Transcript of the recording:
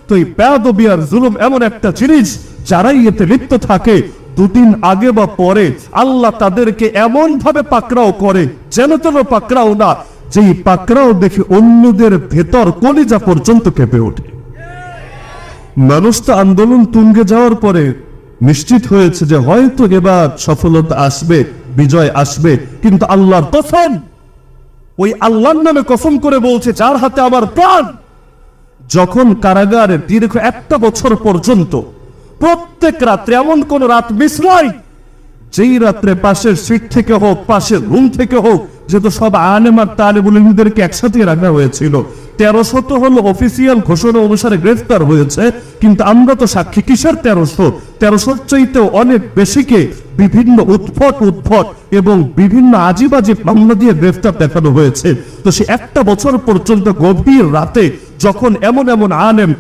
তো এই বেয়াদবি আর জুলুম এমন একটা জিনিস, যারাই এতে লিপ্ত থাকে দুদিন আগে বা পরে আল্লাহ তাদেরকে এমন ভাবে পাকড়াও করে, যেন তেন পাকড়াও না, যেই পাকড়াও দেখে অন্যদের ভেতর কলিজা পর্যন্ত কেঁপে ওঠে। মানুষ তো আন্দোলন তুঙ্গে যাওয়ার পরে নিশ্চিত হয়েছে যে হয়তো এবার সফলতা আসবে, বিজয় আসবে, কিন্তু আল্লাহর কসম, ওই আল্লাহর নামে কসম করে বলছে যার হাতে আমার প্রাণ, যখন কারাগারে দীর্ঘ 1 বছর পর্যন্ত প্রত্যেক রাত্রে, এমন কোন রাত মিস নয় যেই রাত্রে পাশের সিট থেকে হোক, পাশের রুম থেকে হোক, যেহেতু সব আলেম আর তালেবুল ইলমদেরকে একসাথে রাখা হয়েছিল, 1300 তো হলো অফিসিয়াল ঘোষণা অনুসারে গ্রেফতার হয়েছে, কিন্তু আমরা তো সাক্ষী কিসের 1300 চাইতেও অনেক বেশিকে বিভিন্ন উদ্ভট এবং বিভিন্ন আজিবাজি মামলা দিয়ে গ্রেফতার দেখানো হয়েছে। তো সে 1 বছর পর্যন্ত গভীর রাতে যখন এমন আলেম